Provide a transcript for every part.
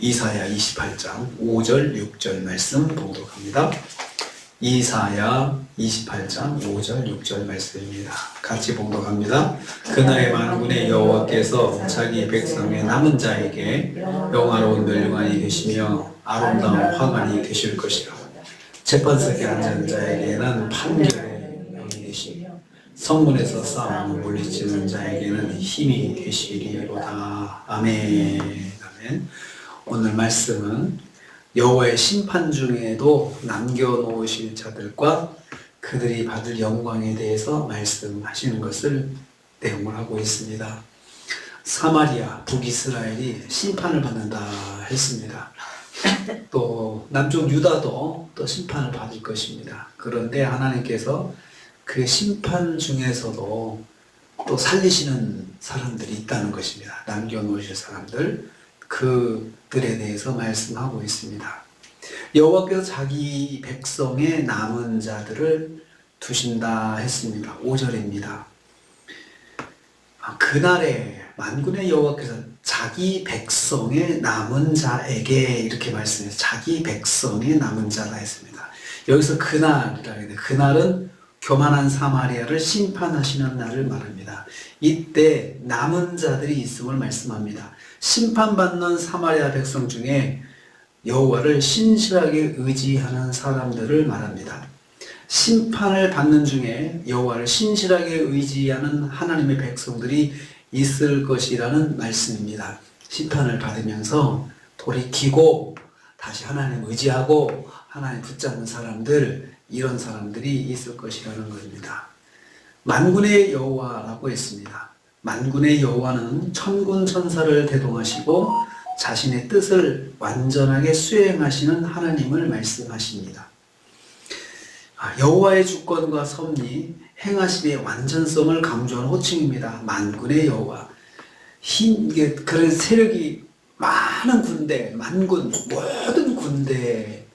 이사야 28장 5절 6절 말씀 봉독합니다. 이사야 28장 5절 6절 말씀입니다. 같이 봉독합니다. 그날의 만군의 여호와께서 자기 백성의 남은 자에게 영화로운 멸류관이 되시며 아름다운 화관이 되실 것이라. 재판석에 앉은 자에게는 판결의 명이 되시며 성문에서 싸움을 물리치는 자에게는 힘이 되시리로다. 아멘. 아멘. 오늘 말씀은 여호와의 심판 중에도 남겨놓으실 자들과 그들이 받을 영광에 대해서 말씀하시는 것을 내용을 하고 있습니다. 사마리아, 북이스라엘이 심판을 받는다 했습니다. 또 남쪽 유다도 또 심판을 받을 것입니다. 그런데 하나님께서 그 심판 중에서도 또 살리시는 사람들이 있다는 것입니다. 남겨놓으실 사람들, 그들에 대해서 말씀하고 있습니다. 여호와께서 자기 백성의 남은 자들을 두신다 했습니다. 5절입니다. 그날에 만군의 여호와께서 자기 백성의 남은 자에게 이렇게 말씀해서 자기 백성의 남은 자다 했습니다. 여기서 그날이라고 해요. 그날은 교만한 사마리아를 심판하시는 날을 말합니다. 이때 남은 자들이 있음을 말씀합니다. 심판받는 사마리아 백성 중에 여호와를 신실하게 의지하는 사람들을 말합니다. 심판을 받는 중에 여호와를 신실하게 의지하는 하나님의 백성들이 있을 것이라는 말씀입니다. 심판을 받으면서 돌이키고 다시 하나님 의지하고 하나님 붙잡는 사람들, 이런 사람들이 있을 것이라는 것입니다. 만군의 여호와라고 했습니다. 만군의 여호와는 천군 천사를 대동하시고 자신의 뜻을 완전하게 수행하시는 하나님을 말씀하십니다. 여호와의 주권과 섭리, 행하심의 완전성을 강조하는 호칭입니다. 만군의 여호와. 그런 세력이 많은 군대, 만군, 모든 군대의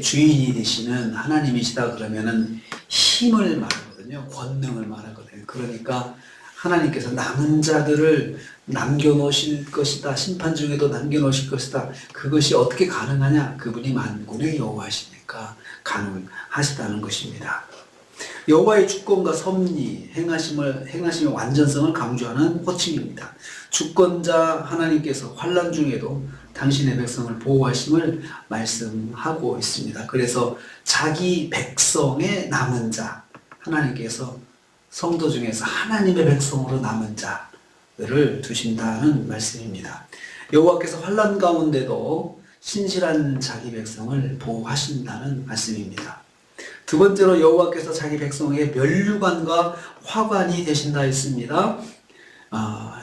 주인이 되시는 하나님이시다 그러면은 힘을 말하거든요. 권능을 말하거든요. 그러니까 하나님께서 남은 자들을 남겨놓으실 것이다. 심판 중에도 남겨놓으실 것이다. 그것이 어떻게 가능하냐? 그분이 만군의 여호와시니까 가능하시다는 것입니다. 여호와의 주권과 섭리, 행하심의 완전성을 강조하는 호칭입니다. 주권자 하나님께서 환난 중에도 당신의 백성을 보호하심을 말씀하고 있습니다. 그래서 자기 백성의 남은 자, 하나님께서 성도 중에서 하나님의 백성으로 남은 자들을 두신다는 말씀입니다. 여호와께서 환난 가운데도 신실한 자기 백성을 보호하신다는 말씀입니다. 두 번째로 여호와께서 자기 백성에게 멸류관과 화관이 되신다 했습니다.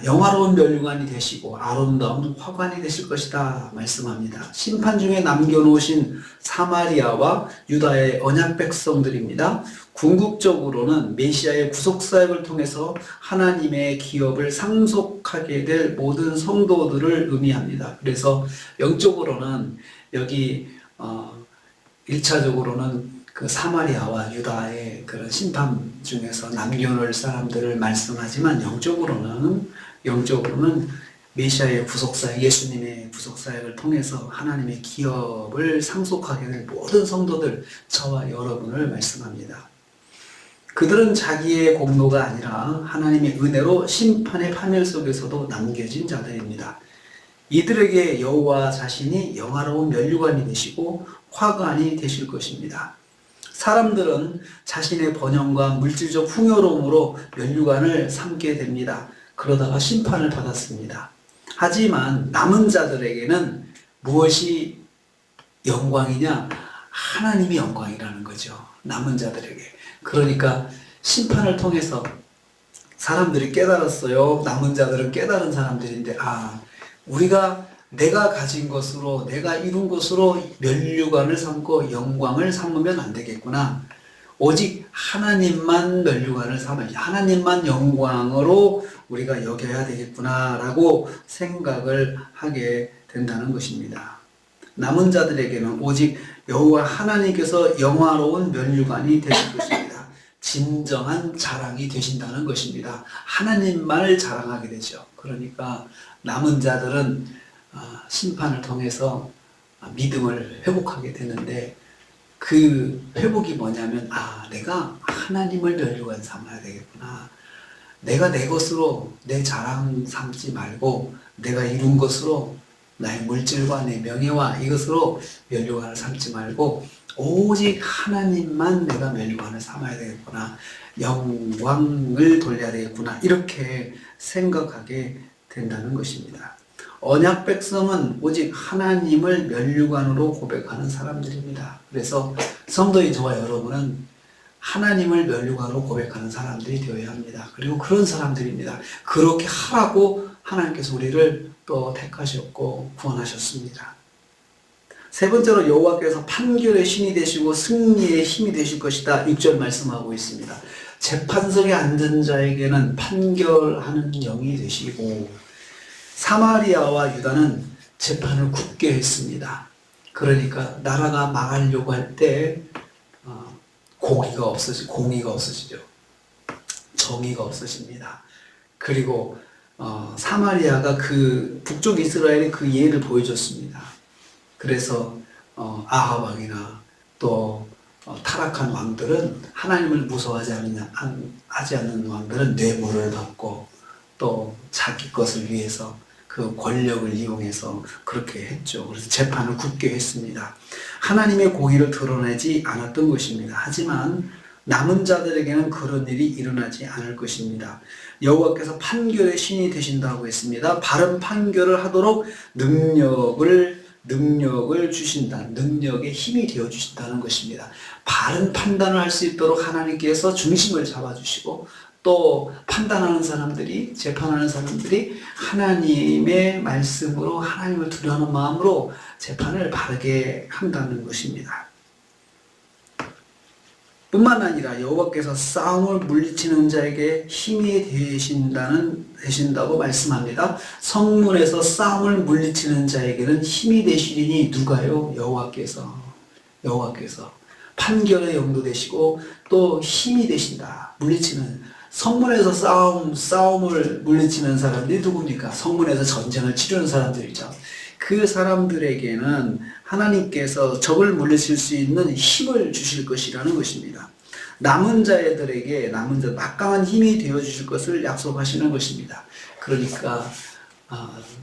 영화로운 멸류관이 되시고 아름다운 화관이 되실 것이다 말씀합니다. 심판 중에 남겨놓으신 사마리아와 유다의 언약 백성들입니다. 궁극적으로는 메시아의 구속사역을 통해서 하나님의 기업을 상속하게 될 모든 성도들을 의미합니다. 그래서 영적으로는 여기 1차적으로는 그 사마리아와 유다의 그런 심판 중에서 남겨놓을 사람들을 말씀하지만 영적으로는 메시아의 구속사역, 예수님의 구속사역을 통해서 하나님의 기업을 상속하게 될 모든 성도들, 저와 여러분을 말씀합니다. 그들은 자기의 공로가 아니라 하나님의 은혜로 심판의 파멸 속에서도 남겨진 자들입니다. 이들에게 여호와 자신이 영화로운 멸류관이 되시고 화관이 되실 것입니다. 사람들은 자신의 번영과 물질적 풍요로움으로 멸류관을 삼게 됩니다. 그러다가 심판을 받았습니다. 하지만 남은 자들에게는 무엇이 영광이냐? 하나님이 영광이라는 거죠. 남은 자들에게. 그러니까 심판을 통해서 사람들이 깨달았어요. 남은 자들은 깨달은 사람들인데, 내가 가진 것으로, 내가 이룬 것으로 멸류관을 삼고 영광을 삼으면 안 되겠구나. 오직 하나님만 멸류관을 삼아야지. 하나님만 영광으로 우리가 여겨야 되겠구나 라고 생각을 하게 된다는 것입니다. 남은 자들에게는 오직 여호와 하나님께서 영화로운 멸류관이 되실 것입니다. 진정한 자랑이 되신다는 것입니다. 하나님만을 자랑하게 되죠. 그러니까 남은 자들은 심판을 통해서 믿음을 회복하게 되는데, 그 회복이 뭐냐면 내가 하나님을 면류관 삼아야 되겠구나. 내가 내 것으로 내 자랑 삼지 말고 내가 이룬 것으로 나의 물질과 내 명예와 이것으로 면류관을 삼지 말고 오직 하나님만 내가 면류관을 삼아야 되겠구나. 영광을 돌려야 되겠구나. 이렇게 생각하게 된다는 것입니다. 언약 백성은 오직 하나님을 면류관으로 고백하는 사람들입니다. 그래서 성도인 저와 여러분은 하나님을 면류관으로 고백하는 사람들이 되어야 합니다. 그리고 그런 사람들입니다. 그렇게 하라고 하나님께서 우리를 또 택하셨고 구원하셨습니다. 세 번째로 여호와께서 판결의 신이 되시고 승리의 힘이 되실 것이다. 6절 말씀하고 있습니다. 재판석에 앉은 자에게는 판결하는 영이 되시고, 사마리아와 유다는 재판을 굳게 했습니다. 그러니까 나라가 망하려고 할 때 공의가 없어지죠. 정의가 없어집니다. 그리고 사마리아가 그 북쪽 이스라엘의 그 예를 보여줬습니다. 그래서 아합 왕이나 또 타락한 왕들은, 하나님을 무서워하지 않는 왕들은 뇌물을 받고 또 자기 것을 위해서 그 권력을 이용해서 그렇게 했죠. 그래서 재판을 굳게 했습니다. 하나님의 공의를 드러내지 않았던 것입니다. 하지만 남은 자들에게는 그런 일이 일어나지 않을 것입니다. 여호와께서 판결의 신이 되신다고 했습니다. 바른 판결을 하도록 능력을 주신다. 능력의 힘이 되어 주신다는 것입니다. 바른 판단을 할 수 있도록 하나님께서 중심을 잡아주시고, 또 판단하는 사람들이, 재판하는 사람들이 하나님의 말씀으로 하나님을 두려워하는 마음으로 재판을 바르게 한다는 것입니다. 뿐만 아니라 여호와께서 싸움을 물리치는 자에게 힘이 되신다고 말씀합니다. 성문에서 싸움을 물리치는 자에게는 힘이 되시리니 누가요? 여호와께서 판결의 영도 되시고 또 힘이 되신다. 물리치는, 성문에서 싸움을 물리치는 사람들이 누굽니까? 성문에서 전쟁을 치르는 사람들이죠. 그 사람들에게는 하나님께서 적을 물리칠 수 있는 힘을 주실 것이라는 것입니다. 남은 자들에게 막강한 힘이 되어 주실 것을 약속하시는 것입니다. 그러니까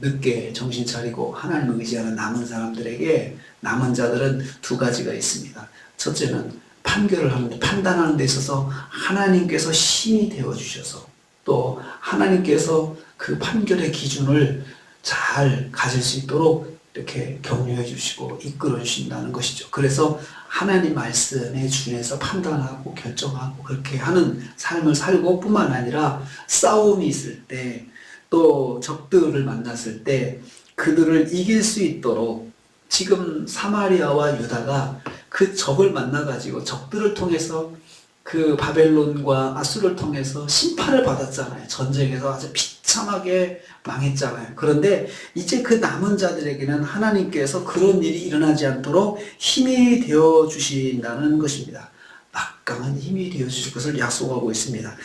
늦게 정신 차리고 하나님을 의지하는 남은 사람들에게, 남은 자들은 두 가지가 있습니다. 첫째는 판단하는 데 있어서 하나님께서 힘이 되어 주셔서, 또 하나님께서 그 판결의 기준을 잘 가질 수 있도록 이렇게 격려해 주시고 이끌어 주신다는 것이죠. 그래서 하나님 말씀에 준해서 판단하고 결정하고 그렇게 하는 삶을 살고, 뿐만 아니라 싸움이 있을 때, 또 적들을 만났을 때 그들을 이길 수 있도록, 지금 사마리아와 유다가 그 적을 만나가지고 적들을 통해서 그 바벨론과 아수를 통해서 심판을 받았잖아요. 전쟁에서 아주 비참하게 망했잖아요. 그런데 이제 그 남은 자들에게는 하나님께서 그런 일이 일어나지 않도록 힘이 되어 주신다는 것입니다. 막강한 힘이 되어 주실 것을 약속하고 있습니다.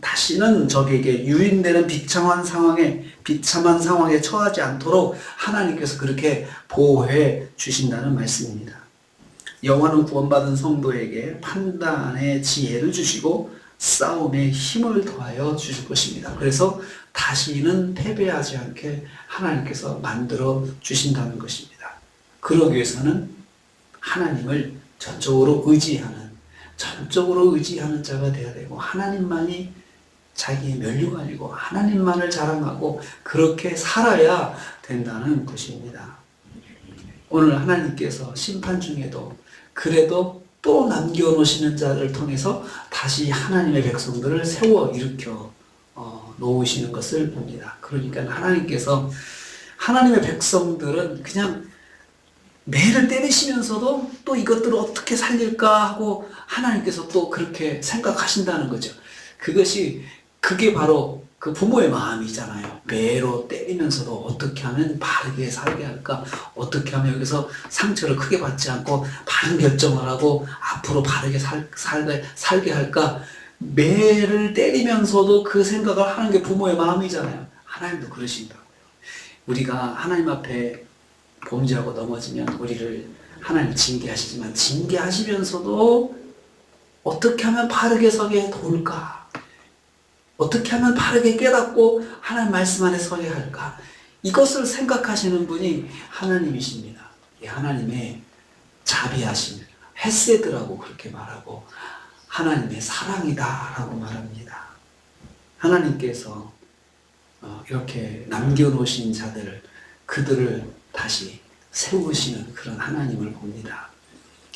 다시는 적에게 유인되는 비참한 상황에 처하지 않도록 하나님께서 그렇게 보호해 주신다는 말씀입니다. 여호와는 구원받은 성도에게 판단의 지혜를 주시고 싸움에 힘을 더하여 주실 것입니다. 그래서 다시는 패배하지 않게 하나님께서 만들어 주신다는 것입니다. 그러기 위해서는 하나님을 전적으로 의지하는 자가 되어야 되고, 하나님만이 자기의 면류관이고 하나님만을 자랑하고 그렇게 살아야 된다는 것입니다. 오늘 하나님께서 심판 중에도 그래도 또 남겨놓으시는 자를 통해서 다시 하나님의 백성들을 세워 일으켜 놓으시는 것을 봅니다. 그러니까 하나님께서, 하나님의 백성들은 그냥 매를 때리시면서도 또 이것들을 어떻게 살릴까 하고 하나님께서 또 그렇게 생각하신다는 거죠. 그게 바로 그 부모의 마음이잖아요. 매로 때리면서도 어떻게 하면 바르게 살게 할까? 어떻게 하면 여기서 상처를 크게 받지 않고 바른 결정을 하고 앞으로 바르게 살게 할까? 매를 때리면서도 그 생각을 하는 게 부모의 마음이잖아요. 하나님도 그러신다고요. 우리가 하나님 앞에 범죄하고 넘어지면 우리를 하나님 징계하시지만 징계하시면서도 어떻게 하면 바르게 서게 도울까? 어떻게 하면 바르게 깨닫고 하나님 말씀 안에 서게 할까? 이것을 생각하시는 분이 하나님이십니다. 이 하나님의 자비하심, 헤세드라고 그렇게 말하고 하나님의 사랑이다라고 말합니다. 하나님께서 이렇게 남겨놓으신 자들을 그들을 다시 세우시는 그런 하나님을 봅니다.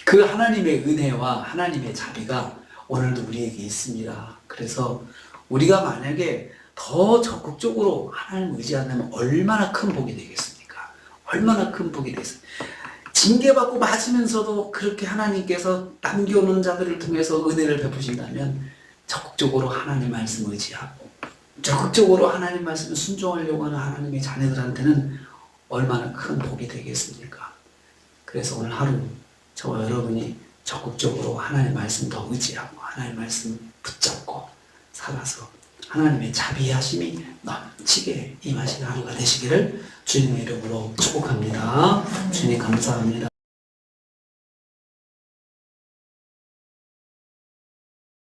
그 하나님의 은혜와 하나님의 자비가 오늘도 우리에게 있습니다. 그래서 우리가 만약에 더 적극적으로 하나님을 의지한다면 얼마나 큰 복이 되겠습니까? 얼마나 큰 복이 되겠습니까? 징계받고 맞으면서도 그렇게 하나님께서 남겨놓은 자들을 통해서 은혜를 베푸신다면 적극적으로 하나님 말씀 의지하고 적극적으로 하나님 말씀을 순종하려고 하는 하나님의 자녀들한테는 얼마나 큰 복이 되겠습니까? 그래서 오늘 하루 저와 여러분이 적극적으로 하나님의 말씀 더 의지하고 하나님의 말씀 붙잡고 살아서 하나님의 자비하심이 넘치게 임하시는 하루가 되시기를 주님의 이름으로 축복합니다. 주님 감사합니다.